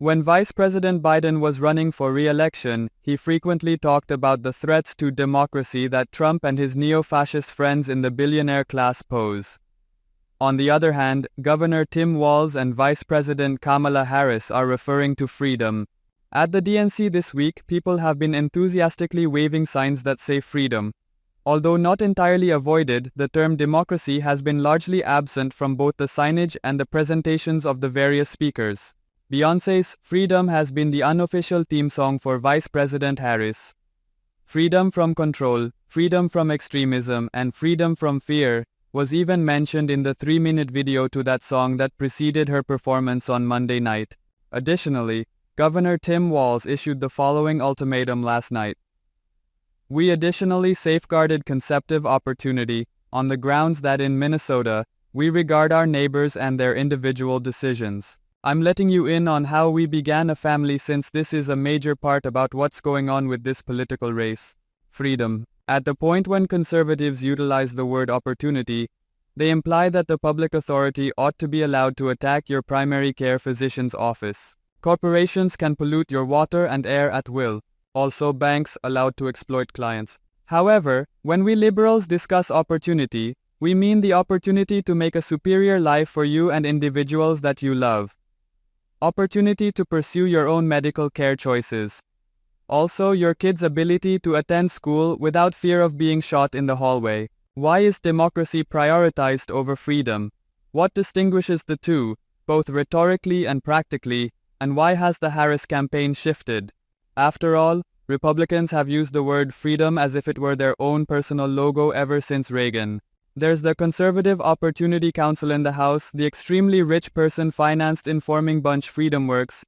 When Vice President Biden was running for re-election, he frequently talked about the threats to democracy that Trump and his neo-fascist friends in the billionaire class pose. On the other hand, Governor Tim Walz and Vice President Kamala Harris are referring to freedom. At the DNC this week, people have been enthusiastically waving signs that say freedom. Although not entirely avoided, the term democracy has been largely absent from both the signage and the presentations of the various speakers. Beyoncé's Freedom has been the unofficial theme song for Vice President Harris. Freedom from control, freedom from extremism, and freedom from fear was even mentioned in the 3-minute video to that song that preceded her performance on Monday night. Additionally, Governor Tim Walz issued the following ultimatum last night. We additionally safeguarded conceptive opportunity on the grounds that in Minnesota, we regard our neighbors and their individual decisions. I'm letting you in on how we began a family since this is a major part about what's going on with this political race. Freedom. At the point when conservatives utilize the word opportunity, they imply that the public authority ought to be allowed to attack your primary care physician's office. Corporations can pollute your water and air at will. Also, banks allowed to exploit clients. However, when we liberals discuss opportunity, we mean the opportunity to make a superior life for you and individuals that you love. Opportunity to pursue your own medical care choices. Also, your kids' ability to attend school without fear of being shot in the hallway. Why is democracy prioritized over freedom? What distinguishes the two, both rhetorically and practically, and why has the Harris campaign shifted? After all, Republicans have used the word freedom as if it were their own personal logo ever since Reagan. There's the Conservative Opportunity Council in the House, the extremely rich person financed informing bunch Freedom Works,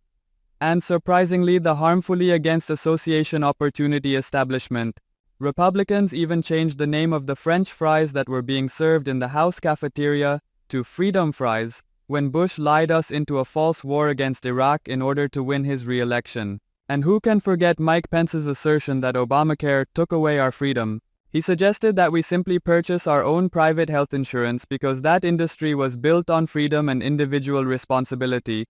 and surprisingly the harmfully against association opportunity establishment. Republicans even changed the name of the French fries that were being served in the House cafeteria to Freedom Fries when Bush lied us into a false war against Iraq in order to win his re-election. And who can forget Mike Pence's assertion that Obamacare took away our freedom? He suggested that we simply purchase our own private health insurance because that industry was built on freedom and individual responsibility.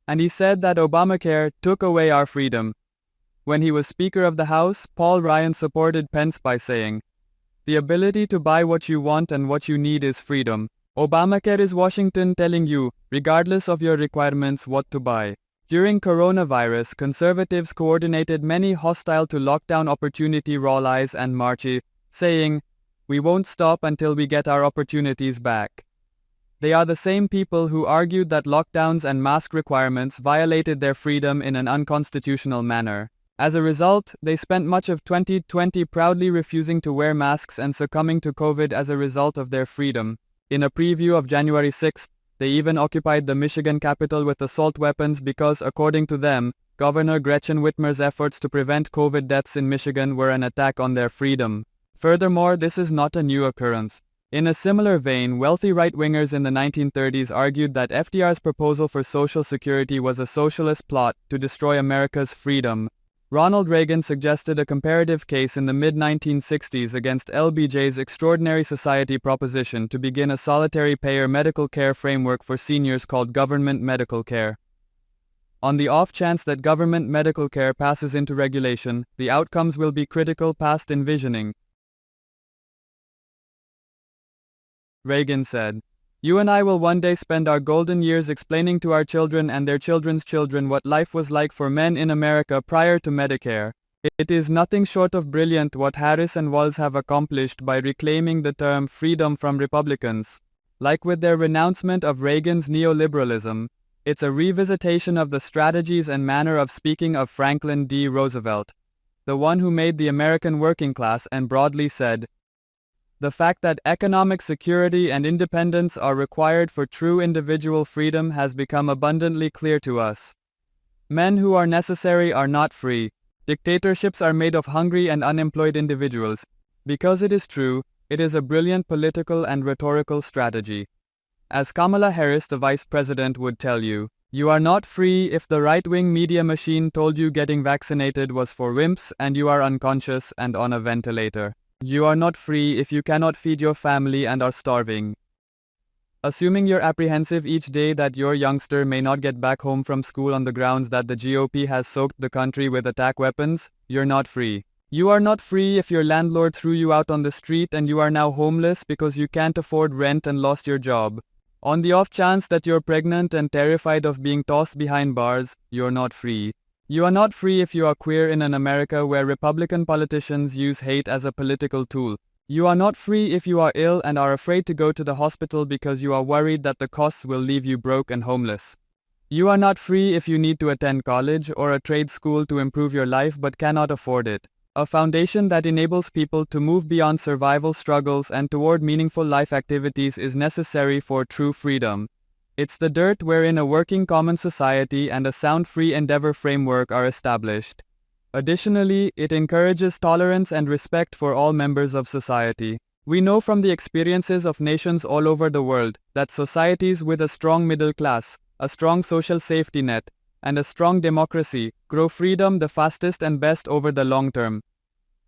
And he said that Obamacare took away our freedom. When he was Speaker of the House, Paul Ryan supported Pence by saying, "The ability to buy what you want and what you need is freedom. Obamacare is Washington telling you, regardless of your requirements, what to buy." During coronavirus, conservatives coordinated many hostile to lockdown opportunity rallies and marches, saying, "We won't stop until we get our opportunities back." They are the same people who argued that lockdowns and mask requirements violated their freedom in an unconstitutional manner. As a result, they spent much of 2020 proudly refusing to wear masks and succumbing to COVID as a result of their freedom. In a preview of January 6th, they even occupied the Michigan Capitol with assault weapons because, according to them, Governor Gretchen Whitmer's efforts to prevent COVID deaths in Michigan were an attack on their freedom. Furthermore, this is not a new occurrence. In a similar vein, wealthy right-wingers in the 1930s argued that FDR's proposal for Social Security was a socialist plot to destroy America's freedom. Ronald Reagan suggested a comparative case in the mid-1960s against LBJ's Extraordinary Society proposition to begin a solitary payer medical care framework for seniors called government medical care. On the off chance that government medical care passes into regulation, the outcomes will be critical past envisioning. Reagan said, "You and I will one day spend our golden years explaining to our children and their children's children what life was like for men in America prior to Medicare. It is nothing short of brilliant what Harris and Walz have accomplished by reclaiming the term freedom from Republicans. Like with their renouncement of Reagan's neoliberalism, it's a revisitation of the strategies and manner of speaking of Franklin D. Roosevelt, the one who made the American working class and broadly said, 'The fact that economic security and independence are required for true individual freedom has become abundantly clear to us. Men who are necessary are not free. Dictatorships are made of hungry and unemployed individuals. Because it is true, it is a brilliant political and rhetorical strategy.' As Kamala Harris, the vice president, would tell you, you are not free if the right-wing media machine told you getting vaccinated was for wimps and you are unconscious and on a ventilator. You are not free if you cannot feed your family and are starving. Assuming you're apprehensive each day that your youngster may not get back home from school on the grounds that the GOP has soaked the country with attack weapons, you're not free. You are not free if your landlord threw you out on the street and you are now homeless because you can't afford rent and lost your job. On the off chance that you're pregnant and terrified of being tossed behind bars, you're not free. You are not free if you are queer in an America where Republican politicians use hate as a political tool. You are not free if you are ill and are afraid to go to the hospital because you are worried that the costs will leave you broke and homeless. You are not free if you need to attend college or a trade school to improve your life but cannot afford it. A foundation that enables people to move beyond survival struggles and toward meaningful life activities is necessary for true freedom. It's the dirt wherein a working common society and a sound free endeavor framework are established. Additionally, it encourages tolerance and respect for all members of society. We know from the experiences of nations all over the world that societies with a strong middle class, a strong social safety net, and a strong democracy grow freedom the fastest and best over the long term.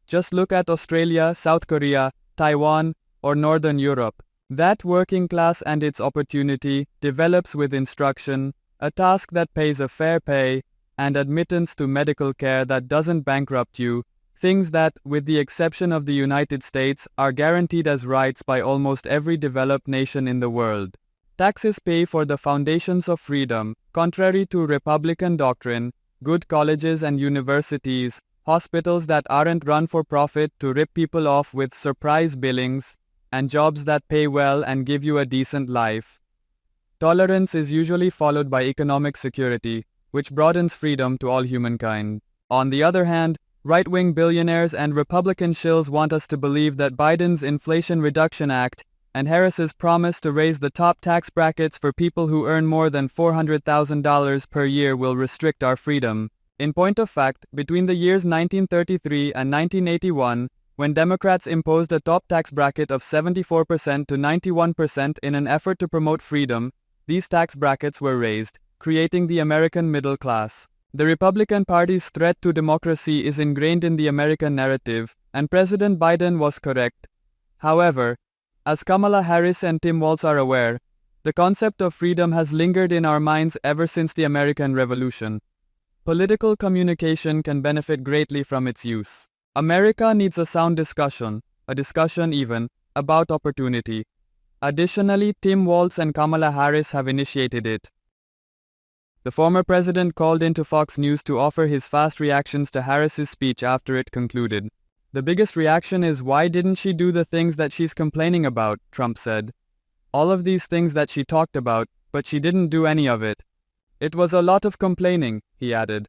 Just look at Australia, South Korea, Taiwan, or Northern Europe. That working class and its opportunity develops with instruction, a task that pays a fair pay, and admittance to medical care that doesn't bankrupt you, things that, with the exception of the United States, are guaranteed as rights by almost every developed nation in the world. Taxes pay for the foundations of freedom. Contrary to Republican doctrine, good colleges and universities, hospitals that aren't run for profit to rip people off with surprise billings, and jobs that pay well and give you a decent life. Tolerance is usually followed by economic security, which broadens freedom to all humankind. On the other hand, right-wing billionaires and Republican shills want us to believe that Biden's Inflation Reduction Act and Harris's promise to raise the top tax brackets for people who earn more than $400,000 per year will restrict our freedom. In point of fact, between the years 1933 and 1981, when Democrats imposed a top tax bracket of 74% to 91% in an effort to promote freedom, these tax brackets were raised, creating the American middle class. The Republican Party's threat to democracy is ingrained in the American narrative, and President Biden was correct. However, as Kamala Harris and Tim Walz are aware, the concept of freedom has lingered in our minds ever since the American Revolution. Political communication can benefit greatly from its use. America needs a sound discussion, a discussion even, about opportunity. Additionally, Tim Walz and Kamala Harris have initiated it. The former president called into Fox News to offer his fast reactions to Harris's speech after it concluded. The biggest reaction is, why didn't she do the things that she's complaining about, Trump said. All of these things that she talked about, but she didn't do any of it. It was a lot of complaining, he added.